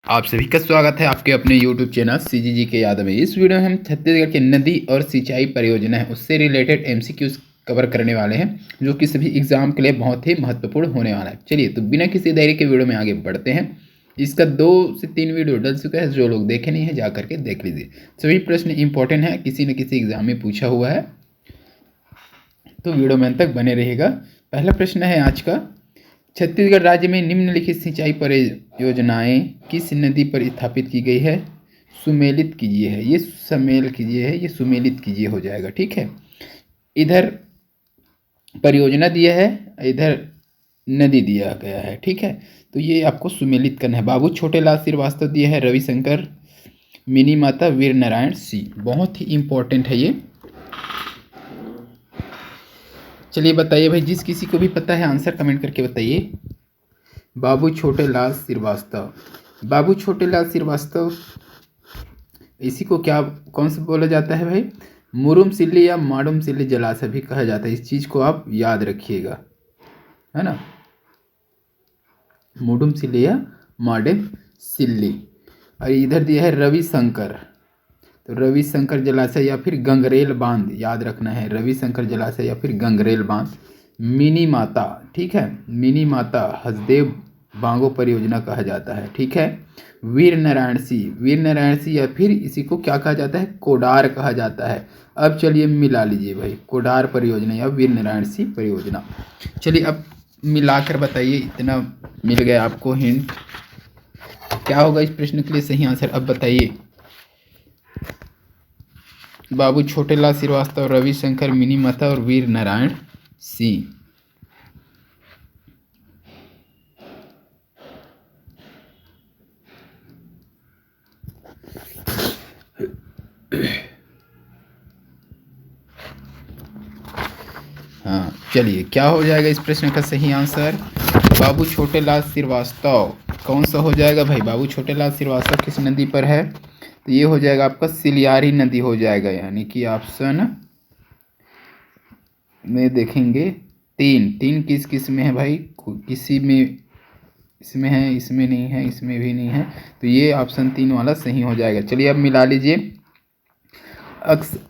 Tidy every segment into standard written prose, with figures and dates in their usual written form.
आप सभी का स्वागत है आपके अपने YouTube चैनल सीजीजी के याद में। इस वीडियो में हम छत्तीसगढ़ की नदी और सिंचाई परियोजना है उससे रिलेटेड एमसीक्यूज कवर करने वाले हैं, जो कि सभी एग्जाम के लिए बहुत ही महत्वपूर्ण होने वाला है। चलिए तो बिना किसी देरी के वीडियो में आगे बढ़ते हैं। इसका 2 से 3 वीडियो डल चुका है, जो लोग देखे नहीं है जा करके देख लीजिए। सभी प्रश्न इंपॉर्टेंट है, किसी न किसी एग्जाम में पूछा हुआ है, तो वीडियो में अंत तक बने रहेगा। पहला प्रश्न है आज का, छत्तीसगढ़ राज्य में निम्नलिखित सिंचाई परियोजनाएं किस नदी पर स्थापित की गई है? सुमेलित कीजिए है, ये सम्मेल कीजिए है, ये सुमेलित कीजिए हो जाएगा। ठीक है, इधर परियोजना दिया है, इधर नदी दिया गया है। ठीक है, तो ये आपको सुमेलित करना है। बाबू छोटेलाल श्रीवास्तव दिया है, रविशंकर, मिनी माता, वीर नारायण सी। बहुत ही इंपॉर्टेंट है ये। चलिए बताइए भाई, जिस किसी को भी पता है आंसर कमेंट करके बताइए। बाबू छोटेलाल श्रीवास्तव, बाबू छोटेलाल श्रीवास्तव, इसी को क्या कौन सा बोला जाता है भाई? मुरुम सिल्ली या माडुम सिल्ली जलाशय भी कहा जाता है। इस चीज़ को आप याद रखिएगा, है ना, मुडुम सिल्ली या माडुम सिल्ली। और इधर दिया है रविशंकर, तो रविशंकर जलाशय या फिर गंगरेल बांध याद रखना है, रविशंकर जलाशय या फिर गंगरेल बांध। मिनी माता, ठीक है, मिनी माता हसदेव बांगो परियोजना कहा जाता है। ठीक है, वीर नारायण सी, वीर नारायण सी या फिर इसी को क्या कहा जाता है? कोडार कहा जाता है। अब चलिए मिला लीजिए भाई, कोडार परियोजना या वीर नारायण सी परियोजना। चलिए अब मिलाकर बताइए, इतना मिल गया आपको हिंट। क्या होगा इस प्रश्न के लिए सही आंसर? अब बताइए। बाबू छोटेलाल श्रीवास्तव, रविशंकर, मिनी माता और वीर नारायण सी। हाँ चलिए, क्या हो जाएगा इस प्रश्न का सही आंसर? बाबू छोटेलाल श्रीवास्तव कौन सा हो जाएगा भाई? बाबू छोटेलाल श्रीवास्तव किस नदी पर है? तो ये हो जाएगा आपका सिलियारी नदी हो जाएगा, यानी कि ऑप्शन में देखेंगे तीन किस किस में है भाई? किसी में इसमें है, इसमें नहीं है, इसमें भी नहीं है, तो ये ऑप्शन 3 वाला सही हो जाएगा। चलिए अब मिला लीजिए।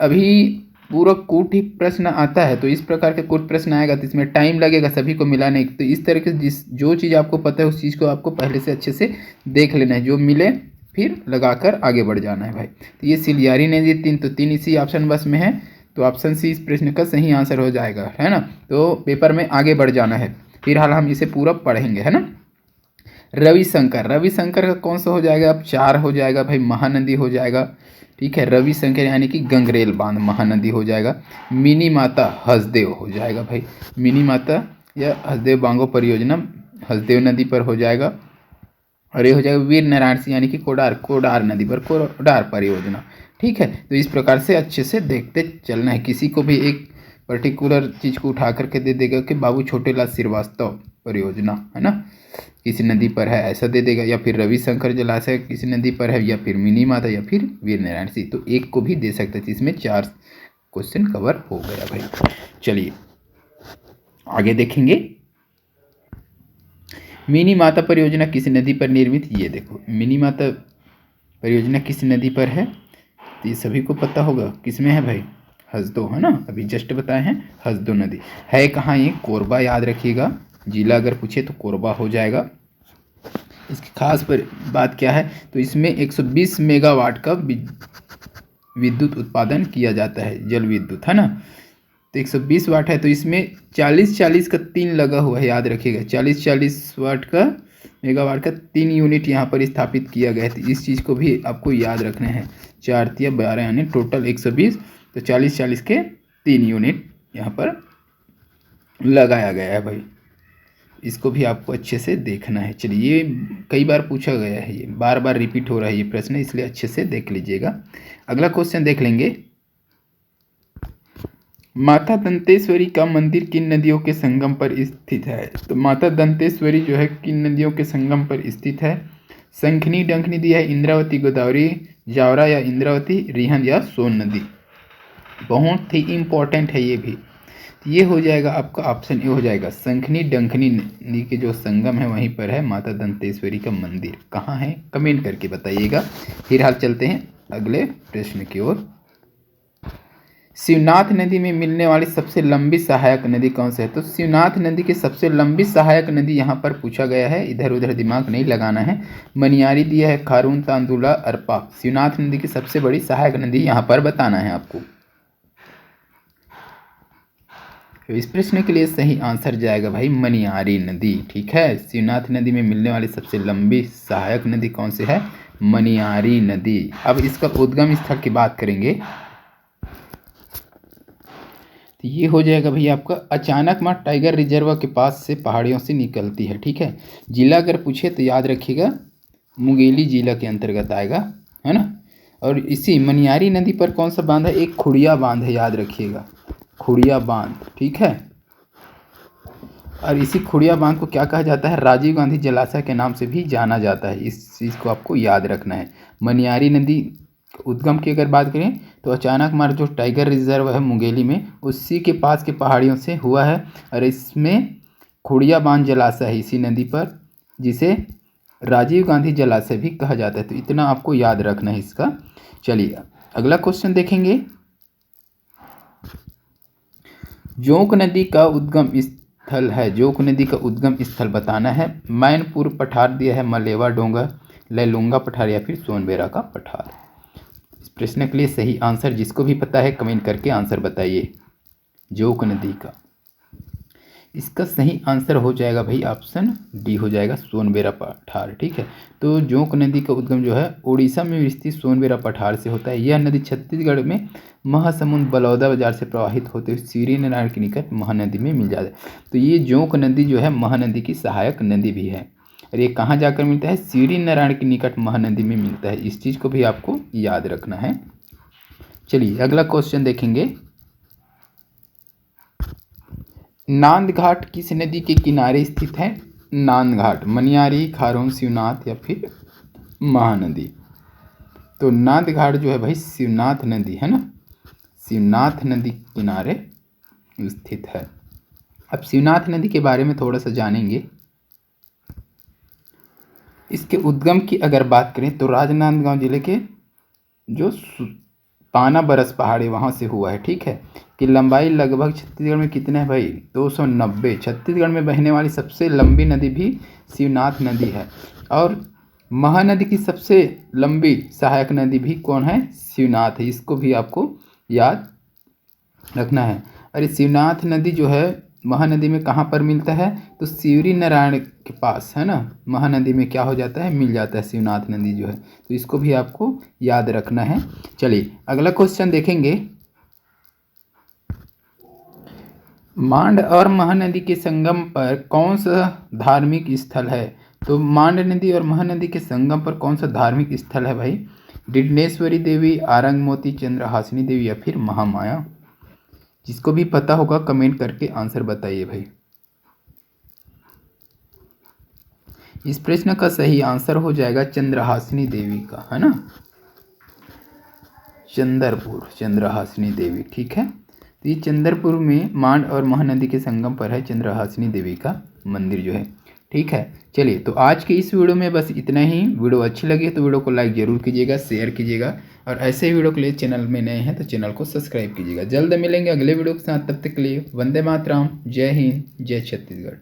अभी पूरा कूट ही प्रश्न आता है, तो इस प्रकार के कूट प्रश्न आएगा तो इसमें टाइम लगेगा सभी को मिलाने। तो इस तरह के जो चीज़ आपको पता है उस चीज़ को आपको पहले से अच्छे से देख लेना है, जो मिले फिर लगाकर आगे बढ़ जाना है भाई। तो ये सिलियारी नदी 3, तो 3 इसी ऑप्शन बस में है, तो ऑप्शन सी इस प्रश्न का सही आंसर हो जाएगा, है ना। तो पेपर में आगे बढ़ जाना है, फिलहाल हम इसे पूरा पढ़ेंगे, है ना। रविशंकर, रविशंकर का कौन सा हो जाएगा? अब 4 हो जाएगा भाई, महानदी हो जाएगा। ठीक है, रविशंकर यानी कि गंगरेल बांध महानदी हो जाएगा। मिनी माता हसदेव हो जाएगा भाई, मिनी माता या हसदेव बांगो परियोजना हसदेव नदी पर हो जाएगा। और ये हो जाएगा वीर नारायण सिंह यानी कि कोडार नदी पर कोडार परियोजना। ठीक है, तो इस प्रकार से अच्छे से देखते चलना है। किसी को भी एक पर्टिकुलर चीज़ को उठा करके दे देगा कि बाबू छोटेलाल श्रीवास्तव परियोजना, है ना, किसी नदी पर है ऐसा दे देगा, या फिर रविशंकर जलाशय किसी नदी पर है, या फिर मिनी माता, या फिर वीर नारायण सिंह, तो एक को भी दे सकते थे। इसमें 4 क्वेश्चन कवर हो गया भाई। चलिए आगे देखेंगे। मिनी माता परियोजना किस नदी पर निर्मित? ये देखो, मिनी माता परियोजना किस नदी पर है? तो ये सभी को पता होगा, किस में है भाई? हसदो, है ना, अभी जस्ट बताए हैं, हसदो नदी है। कहाँ? ये कोरबा, याद रखिएगा, जिला अगर पूछे तो कोरबा हो जाएगा। इसकी खास पर बात क्या है? तो इसमें 120 मेगावाट का विद्युत उत्पादन किया जाता है, जल विद्युत, है ना। तो 120 वाट है, तो इसमें 40-40 का 3 लगा हुआ है, याद रखिएगा, 40-40 वाट का मेगावाट का 3 यूनिट यहाँ पर स्थापित किया गया है। तो इस चीज़ को भी आपको याद रखना है। 4 या 12 यानी टोटल 120, तो 40-40 के 3 यूनिट यहाँ पर लगाया गया है भाई। इसको भी आपको अच्छे से देखना है। चलिए, ये कई बार पूछा गया है, ये बार बार रिपीट हो रहा है ये प्रश्न, इसलिए अच्छे से देख लीजिएगा। अगला क्वेश्चन देख लेंगे। माता दंतेश्वरी का मंदिर किन नदियों के संगम पर स्थित है? तो माता दंतेश्वरी जो है किन नदियों के संगम पर स्थित है? शंखनी डंखनी दिया है, इंद्रावती, गोदावरी, जावरा या इंद्रावती, रिहंद या सोन नदी। बहुत ही इम्पोर्टेंट है ये भी। ये हो जाएगा आपका ऑप्शन ए हो जाएगा। शंखनी डंखनी नदी के जो संगम है वहीं पर है माता दंतेश्वरी का मंदिर। कहाँ है कमेंट करके बताइएगा। फिलहाल चलते हैं अगले प्रश्न की ओर। शिवनाथ नदी में मिलने वाली सबसे लंबी सहायक नदी कौन सी है? तो शिवनाथ नदी की सबसे लंबी सहायक नदी यहाँ पर पूछा गया है, इधर उधर दिमाग नहीं लगाना है। मनियारी दिया है, खारून, तांदुला, अरपा। शिवनाथ नदी की सबसे बड़ी सहायक नदी यहाँ पर बताना है आपको। तो इस प्रश्न के लिए सही आंसर जाएगा भाई मनियारी नदी। ठीक है, शिवनाथ नदी में मिलने वाली सबसे लंबी सहायक नदी कौन सी है? मनियारी नदी। अब इसका उद्गम स्थल की बात करेंगे तो ये हो जाएगा भैया आपका अचानक मार टाइगर रिजर्व के पास से पहाड़ियों से निकलती है। ठीक है, जिला अगर पूछे तो याद रखिएगा मुंगेली जिला के अंतर्गत आएगा, है ना। और इसी मनियारी नदी पर कौन सा बांध है? एक खुड़िया बांध है, याद रखिएगा खुड़िया बांध। ठीक है, और इसी खुड़िया बांध को क्या कहा जाता है? राजीव गांधी जलाशय के नाम से भी जाना जाता है। इस चीज़ को आपको याद रखना है। मनियारी नदी उद्गम की अगर बात करें तो अचानक मार जो टाइगर रिजर्व है मुंगेली में, उसी के पास के पहाड़ियों से हुआ है। और इसमें खुड़िया बांध जलाशय है इसी नदी पर, जिसे राजीव गांधी जलाशय भी कहा जाता है। तो इतना आपको याद रखना है इसका। चलिए अगला क्वेश्चन देखेंगे। जोंक नदी का उद्गम स्थल है, जोंक नदी का उद्गम स्थल बताना है। मैनपुर पठार दिया है, मलेवा डोंगर, लैलूंगा पठार या फिर सोनबेरा का पठार। इस प्रश्न के लिए सही आंसर जिसको भी पता है कमेंट करके आंसर बताइए। जोंक नदी का इसका सही आंसर हो जाएगा भाई ऑप्शन डी हो जाएगा, सोनबेरा पठार। ठीक है, तो जोंक नदी का उद्गम जो है उड़ीसा में स्थित सोनबेरा पठार से होता है। यह नदी छत्तीसगढ़ में महासमुंद बलौदा बाजार से प्रवाहित होते हुए सीरी नारायण के निकट महानदी में मिल जाता है। तो ये जोंक नदी जो है महानदी की सहायक नदी भी है। और ये कहाँ जाकर मिलता है? सीरी नारायण के निकट महानदी में मिलता है। इस चीज़ को भी आपको याद रखना है। चलिए अगला क्वेश्चन देखेंगे। नांद घाट किस नदी के किनारे स्थित है? नांद घाट मनियारी, खारून, शिवनाथ या फिर महानदी। तो नांद घाट जो है भाई शिवनाथ नदी है ना, शिवनाथ नदी के किनारे स्थित है। अब शिवनाथ नदी के बारे में थोड़ा सा जानेंगे। इसके उद्गम की अगर बात करें तो राजनांदगांव जिले के जो पाना बरस पहाड़ी वहाँ से हुआ है। ठीक है, कि लंबाई लगभग छत्तीसगढ़ में कितने है भाई? 290। छत्तीसगढ़ में बहने वाली सबसे लंबी नदी भी शिवनाथ नदी है। और महानदी की सबसे लंबी सहायक नदी भी कौन है? शिवनाथ है। इसको भी आपको याद रखना है। अरे शिवनाथ नदी जो है महानदी में कहाँ पर मिलता है? तो सीरी नारायण के पास, है ना। महानदी में क्या हो जाता है? मिल जाता है शिवनाथ नदी जो है। तो इसको भी आपको याद रखना है। चलिए अगला क्वेश्चन देखेंगे। मांड और महानदी के संगम पर कौन सा धार्मिक स्थल है? तो मांड नदी और महानदी के संगम पर कौन सा धार्मिक स्थल है भाई? डिडनेश्वरी देवी, आरंग मोती, चंद्रहासिनी देवी या फिर महामाया। जिसको भी पता होगा कमेंट करके आंसर बताइए भाई। इस प्रश्न का सही आंसर हो जाएगा चंद्रहासिनी देवी का, है ना, चंद्रपुर, चंद्रहासिनी देवी। ठीक है, तो ये चंद्रपुर में मांड और महानदी के संगम पर है चंद्रहासिनी देवी का मंदिर जो है। ठीक है, चलिए तो आज के इस वीडियो में बस इतना ही। वीडियो अच्छी लगी तो वीडियो को लाइक जरूर कीजिएगा, शेयर कीजिएगा, और ऐसे ही वीडियो के लिए चैनल में नए हैं तो चैनल को सब्सक्राइब कीजिएगा। जल्द मिलेंगे अगले वीडियो के साथ, तब तक के लिए वंदे मातरम, जय हिंद, जय छत्तीसगढ़।